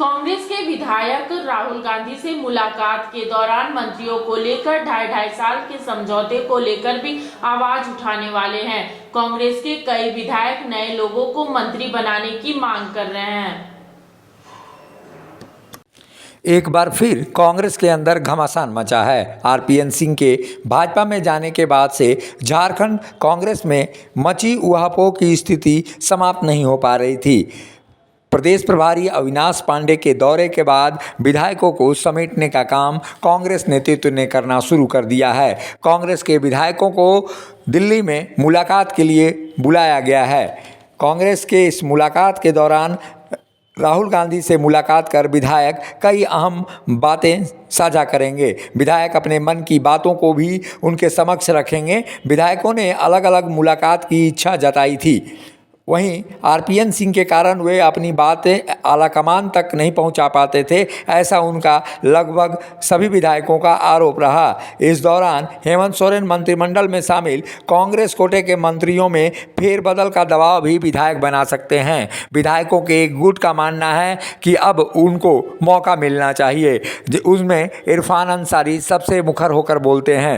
कांग्रेस के विधायक राहुल गांधी से मुलाकात के दौरान मंत्रियों को लेकर ढाई साल के समझौते को लेकर भी आवाज उठाने वाले हैं। कांग्रेस के कई विधायक नए लोगों को मंत्री बनाने की मांग कर रहे हैं। एक बार फिर कांग्रेस के अंदर घमासान मचा है। आरपीएन सिंह के भाजपा में जाने के बाद से झारखंड कांग्रेस में मची उहापोह की स्थिति समाप्त नहीं हो पा रही थी। प्रदेश प्रभारी अविनाश पांडे के दौरे के बाद विधायकों को समेटने का काम कांग्रेस नेतृत्व ने करना शुरू कर दिया है। कांग्रेस के विधायकों को दिल्ली में मुलाकात के लिए बुलाया गया है। कांग्रेस के इस मुलाकात के दौरान राहुल गांधी से मुलाकात कर विधायक कई अहम बातें साझा करेंगे। विधायक अपने मन की बातों को भी उनके समक्ष रखेंगे। विधायकों ने अलग अलग मुलाकात की इच्छा जताई थी। वहीं आरपीएन सिंह के कारण वे अपनी बातें आलाकमान तक नहीं पहुंचा पाते थे, ऐसा उनका लगभग सभी विधायकों का आरोप रहा। इस दौरान हेमंत सोरेन मंत्रिमंडल में शामिल कांग्रेस कोटे के मंत्रियों में फेरबदल का दबाव भी विधायक बना सकते हैं। विधायकों के एक गुट का मानना है कि अब उनको मौका मिलना चाहिए। उसमें इरफान अंसारी सबसे मुखर होकर बोलते हैं।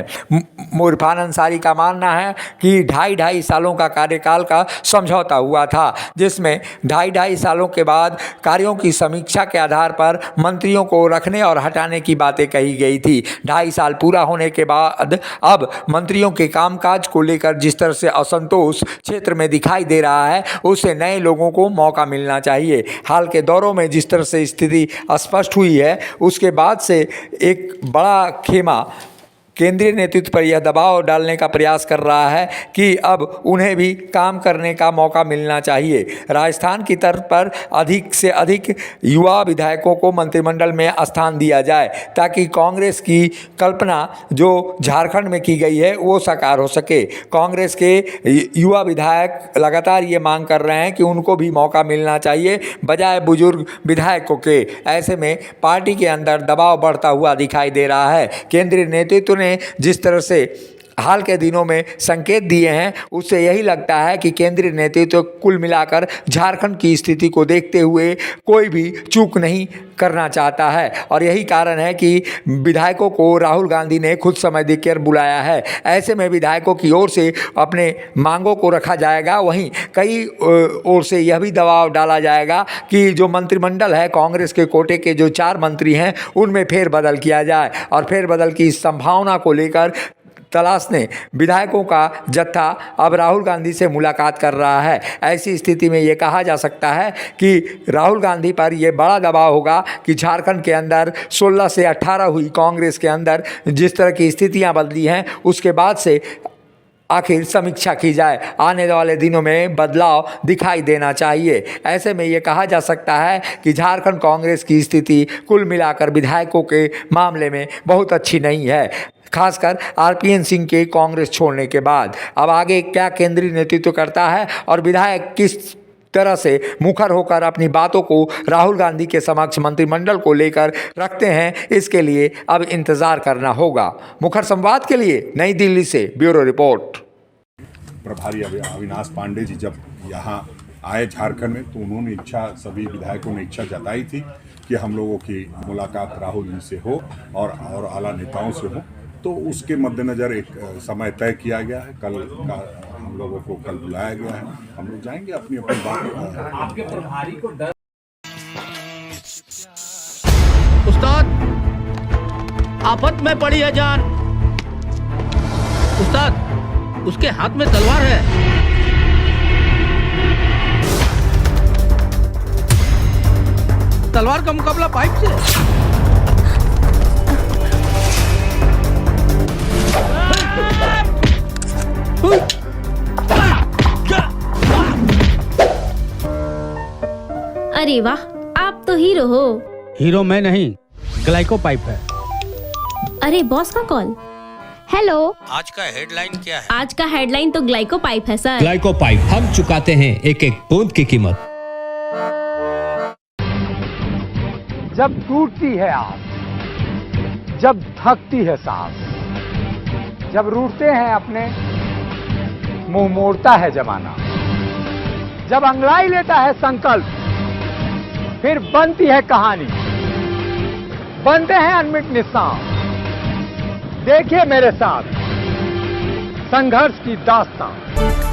इरफान अंसारी का मानना है कि ढाई सालों का कार्यकाल का समझौता हुआ था, जिसमें ढाई सालों के बाद कार्यों की समीक्षा के आधार पर मंत्रियों को रखने और हटाने की बातें कही गई थी। 2.5 साल पूरा होने के बाद अब मंत्रियों के कामकाज को लेकर जिस तरह से असंतोष क्षेत्र में दिखाई दे रहा है, उससे नए लोगों को मौका मिलना चाहिए। हाल के दौरों में जिस तरह से स्थिति स्पष्ट हुई है, उसके बाद से एक बड़ा खेमा केंद्रीय नेतृत्व पर यह दबाव डालने का प्रयास कर रहा है कि अब उन्हें भी काम करने का मौका मिलना चाहिए। राजस्थान की तर्ज पर अधिक से अधिक युवा विधायकों को मंत्रिमंडल में स्थान दिया जाए, ताकि कांग्रेस की कल्पना जो झारखंड में की गई है वो साकार हो सके। कांग्रेस के युवा विधायक लगातार ये मांग कर रहे हैं कि उनको भी मौका मिलना चाहिए बजाय बुजुर्ग विधायकों के। ऐसे में पार्टी के अंदर दबाव बढ़ता हुआ दिखाई दे रहा है। केंद्रीय नेतृत्व ने जिस तरह से हाल के दिनों में संकेत दिए हैं, उससे यही लगता है कि केंद्रीय नेतृत्व कुल मिलाकर झारखंड की स्थिति को देखते हुए कोई भी चूक नहीं करना चाहता है। और यही कारण है कि विधायकों को राहुल गांधी ने खुद समय देकर बुलाया है। ऐसे में विधायकों की ओर से अपने मांगों को रखा जाएगा। वहीं कई ओर से यह भी दबाव डाला जाएगा कि जो मंत्रिमंडल है, कांग्रेस के कोटे के जो 4 मंत्री हैं, उनमें फेरबदल किया जाए। और फेरबदल की संभावना को लेकर तलाशने विधायकों का जत्था अब राहुल गांधी से मुलाकात कर रहा है। ऐसी स्थिति में ये कहा जा सकता है कि राहुल गांधी पर ये बड़ा दबाव होगा कि झारखंड के अंदर 16 से 18 हुई कांग्रेस के अंदर जिस तरह की स्थितियां बदली हैं, उसके बाद से आखिर समीक्षा की जाए। आने वाले दिनों में बदलाव दिखाई देना चाहिए। ऐसे में ये कहा जा सकता है कि झारखंड कांग्रेस की स्थिति कुल मिलाकर विधायकों के मामले में बहुत अच्छी नहीं है, खासकर आरपीएन सिंह के कांग्रेस छोड़ने के बाद। अब आगे क्या केंद्रीय नेतृत्व करता है और विधायक किस तरह से मुखर होकर अपनी बातों को राहुल गांधी के समक्ष मंत्रिमंडल को लेकर रखते हैं, इसके लिए अब इंतजार करना होगा। मुखर संवाद के लिए नई दिल्ली से ब्यूरो रिपोर्ट। प्रभारी अविनाश पांडे जी जब यहाँ आए झारखंड में, तो उन्होंने सभी विधायकों ने इच्छा जताई थी कि हम लोगों की मुलाकात राहुल जी से हो और आला नेताओं से हो। तो उसके मद्देनज़र एक समय तय किया गया है। कल का हम लोगों को कल बुलाया गया है। हम लोग जाएंगे अपनी बात। आपके प्रभारी को डर उस्ताद, आफत में पड़ी है जान। उस्ताद, उसके हाथ में तलवार है। तलवार का मुकाबला पाइप से। अरे वाह, आप तो हीरो हो। हीरो मैं नहीं, ग्लाइको पाइप है। अरे बॉस का कॉल। हेलो, आज का हेडलाइन क्या है? आज का हेडलाइन तो ग्लाइको पाइप है सर। ग्लाइको पाइप, हम चुकाते हैं एक एक बूंद की कीमत। जब टूटती है आस, जब थकती है सांस, जब रूठते हैं अपने, मुंह मोड़ता है जमाना, जब अंगड़ाई लेता है संकल्प, फिर बनती है कहानी, बनते हैं अनमिट निशान। देखिए मेरे साथ संघर्ष की दास्तान।